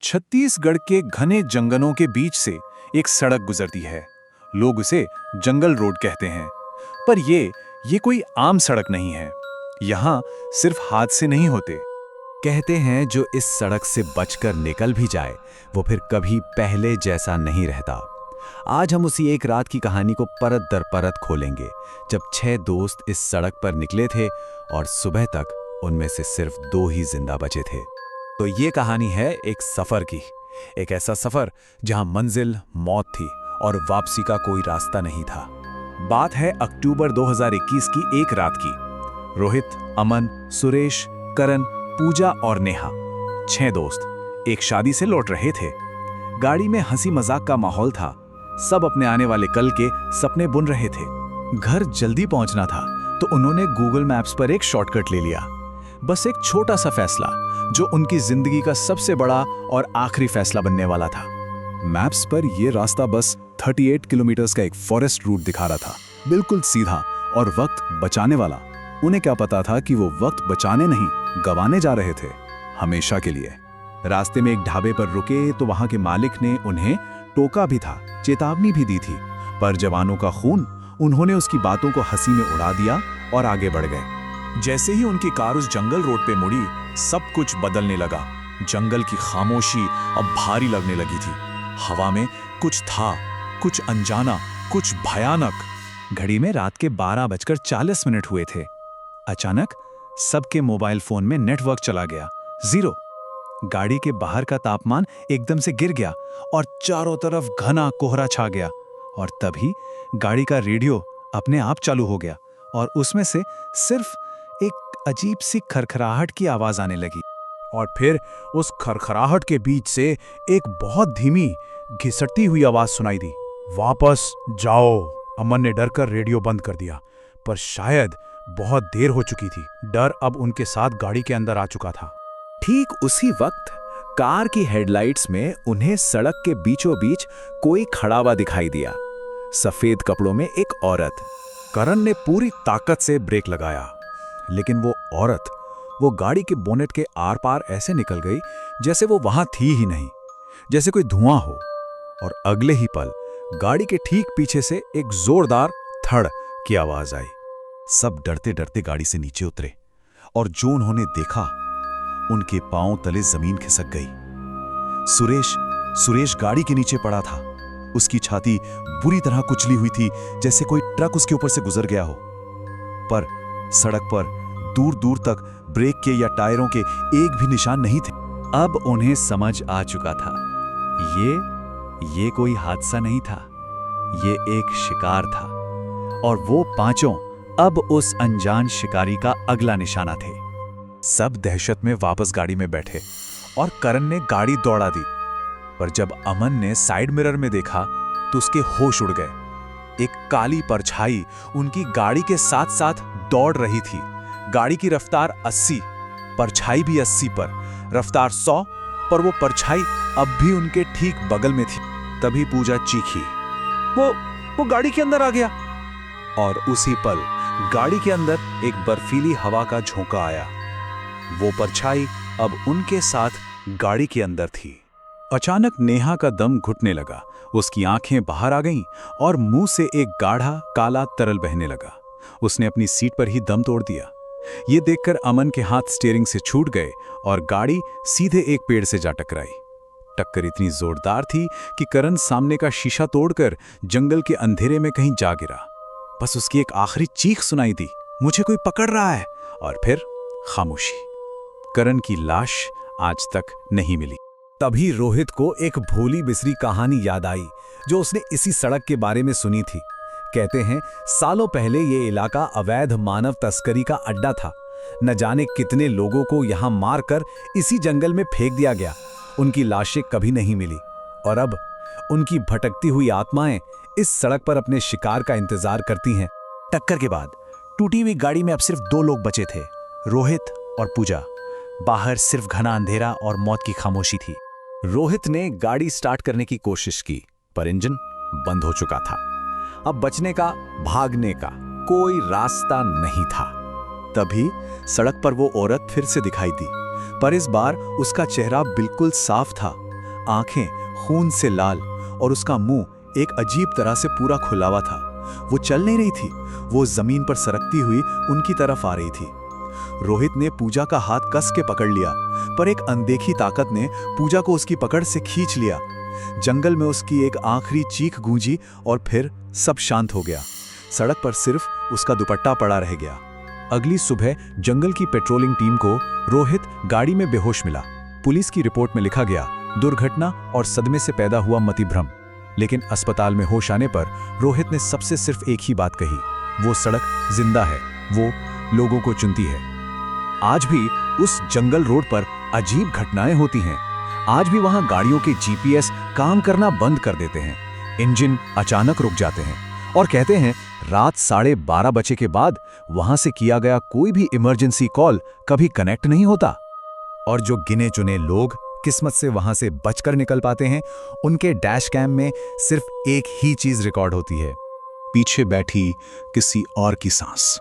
छत्तीसगढ़ के घने जंगलों के बीच से एक सड़क गुजरती है। लोग उसे जंगल रोड कहते हैं। पर ये कोई आम सड़क नहीं है। यहाँ सिर्फ हादसे नहीं होते। कहते हैं जो इस सड़क से बचकर निकल भी जाए वो फिर कभी पहले जैसा नहीं रहता। आज हम उसी एक रात की कहानी को परत दर परत खोलेंगे, जब 6 दोस्त इस सड़क पर निकले थे और सुबह तक उनमें से सिर्फ 2 ही जिंदा बचे थे। तो ये कहानी है एक सफर की, एक ऐसा सफर जहां मंजिल मौत थी और वापसी का कोई रास्ता नहीं था। बात है अक्टूबर 2021 की एक रात की। रोहित, अमन, सुरेश, करण, पूजा और नेहा, 6 दोस्त एक शादी से लौट रहे थे। गाड़ी में हंसी मजाक का माहौल था। सब अपने आने वाले कल के सपने बुन रहे थे। घर जल्दी पहुंचना था तो उन्होंने गूगल मैप्स पर एक शॉर्टकट ले लिया। बस एक छोटा सा फैसला जो उनकी जिंदगी का सबसे बड़ा और आखिरी फैसला बनने वाला था। मैप्स पर यह रास्ता बस 38 किलोमीटर का एक फॉरेस्ट रूट दिखा रहा था, बिल्कुल सीधा और वक्त बचाने वाला। उन्हें क्या पता था कि वो वक्त बचाने नहीं, गंवाने जा रहे थे, हमेशा के लिए। रास्ते में एक ढाबे पर रुके तो वहां के मालिक ने उन्हें टोका भी था, चेतावनी भी दी थी, पर जवानों का खून, उन्होंने उसकी बातों को हंसी में उड़ा दिया और आगे बढ़ गए। जैसे ही उनकी कार उस जंगल रोड पे मुड़ी, सब कुछ बदलने लगा। जंगल की खामोशी अब भारी लगने लगी थी। हवा में कुछ था, कुछ अनजाना, कुछ भयानक। घड़ी में रात के 12:40 हुए थे। अचानक सबके मोबाइल फोन में नेटवर्क चला गया, 0। गाड़ी के बाहर का तापमान एकदम से गिर गया और चारों तरफ घना कोहरा छा गया। और तभी गाड़ी का रेडियो अपने आप चालू हो गया और उसमें से सिर्फ एक अजीब सी खरखराहट की आवाज आने लगी। और फिर उस खरखराहट के बीच से एक बहुत धीमी, घिसटती हुई आवाज सुनाई दी, वापस जाओ। अमन ने डरकर रेडियो बंद कर दिया, पर शायद बहुत देर हो चुकी थी। डर अब उनके साथ गाड़ी के अंदर आ चुका था। ठीक उसी वक्त कार की हेडलाइट्स में उन्हें सड़क के बीचों बीच कोई खड़ा हुआ दिखाई दिया। सफेद कपड़ों में एक औरत। करण ने पूरी ताकत से ब्रेक लगाया, लेकिन वो औरत वो गाड़ी के बोनेट के आर पार ऐसे निकल गई जैसे वो वहां थी ही नहीं, जैसे कोई धुआं हो। और अगले ही पल गाड़ी के ठीक पीछे से एक जोरदार थड़ की आवाज आई। सब डरते डरते गाड़ी से नीचे उतरे और जो उन्होंने देखा, उनके पांव तले जमीन खिसक गई। सुरेश गाड़ी के नीचे पड़ा था। उसकी छाती बुरी तरह कुचली हुई थी, जैसे कोई ट्रक उसके ऊपर से गुजर गया हो। पर सड़क पर दूर दूर तक ब्रेक के या टायरों के एक भी निशान नहीं थे। अब उन्हें समझ आ चुका था, ये कोई हादसा नहीं था, ये एक शिकार था। और वो पांचों अब उस अनजान शिकारी का अगला निशाना थे। सब दहशत में वापस गाड़ी में बैठे और करण ने गाड़ी दौड़ा दी। पर जब अमन ने साइड मिरर में देखा तो उसके होश उड़ गए। एक काली परछाई उनकी गाड़ी के साथ साथ दौड़ रही थी। गाड़ी की रफ्तार 80, परछाई भी 80 पर, रफ्तार 100 पर वो परछाई अब भी उनके ठीक बगल में थी। तभी पूजा चीखी, वो गाड़ी के अंदर आ गया। और उसी पल गाड़ी के अंदर एक बर्फीली हवा का झोंका आया। वो परछाई अब उनके साथ गाड़ी के अंदर थी। अचानक नेहा का दम घुटने लगा। उसकी आंखें बाहर आ गईं और मुंह से एक गाढ़ा काला तरल बहने लगा। उसने अपनी सीट पर ही दम तोड़ दिया। ये देखकर अमन के हाथ स्टीयरिंग से छूट गए और गाड़ी सीधे एक पेड़ से जा टकराई। टक्कर इतनी जोरदार थी कि करण सामने का शीशा तोड़कर जंगल के अंधेरे में कहीं जा गिरा। बस उसकी एक आखिरी चीख सुनाई दी, मुझे कोई पकड़ रहा है। और फिर खामोशी। करण की लाश आज तक नहीं मिली। तभी रोहित को एक भोली बिसरी कहानी याद आई जो उसने इसी सड़क के बारे में सुनी थी। कहते हैं सालों पहले ये इलाका अवैध मानव तस्करी का अड्डा था। न जाने कितने लोगों को यहां मारकर इसी जंगल में फेंक दिया गया। उनकी लाशें कभी नहीं मिली और अब उनकी भटकती हुई आत्माएं इस सड़क पर अपने शिकार का इंतजार करती हैं। टक्कर के बाद टूटी हुई गाड़ी में अब सिर्फ 2 लोग बचे थे, रोहित और पूजा। बाहर सिर्फ घना अंधेरा और मौत की खामोशी थी। रोहित ने गाड़ी स्टार्ट करने की कोशिश की, पर इंजन बंद हो चुका था। अब बचने का, भागने का कोई रास्ता नहीं था। तभी सड़क पर वो औरत फिर से दिखाई दी, पर इस बार उसका चेहरा बिल्कुल साफ था आंखें खून से लाल और उसका मुंह एक अजीब तरह से पूरा खुला हुआ था। वो चल नहीं रही थी, वो जमीन पर सरकती हुई उनकी तरफ आ रही थी। रोहित ने पूजा का हाथ कस के पकड़ लिया, पर एक अनदेखी ताकत ने पूजा को उसकी पकड़ से खींच लिया। जंगल में उसकी एक आखिरी चीख गूंजी और फिर सब शांत हो गया। सड़क पर सिर्फ उसका दुपट्टा पड़ा रह गया। अगली सुबह जंगल की पेट्रोलिंग टीम को रोहित गाड़ी में बेहोश मिला। पुलिस की रिपोर्ट में लिखा गया, दुर्घटना और सदमे से पैदा हुआ मतिभ्रम। लेकिन अस्पताल में होश आने पर रोहित ने सबसे सिर्फ एक ही बात कही, वो सड़क जिंदा है, वो लोगों को चुनती है। आज भी उस जंगल रोड पर अजीब घटनाएं होती हैं। आज भी वहां गाड़ियों के जीपीएस काम करना बंद कर देते हैं, इंजन अचानक रुक जाते हैं और कहते हैं रात 12:30 बजे के बाद वहां से किया गया कोई भी इमरजेंसी कॉल कभी कनेक्ट नहीं होता। और जो गिने चुने लोग किस्मत से वहां से बचकर निकल पाते हैं, उनके डैश कैम में सिर्फ एक ही चीज रिकॉर्ड होती है, पीछे बैठी किसी और की सांस।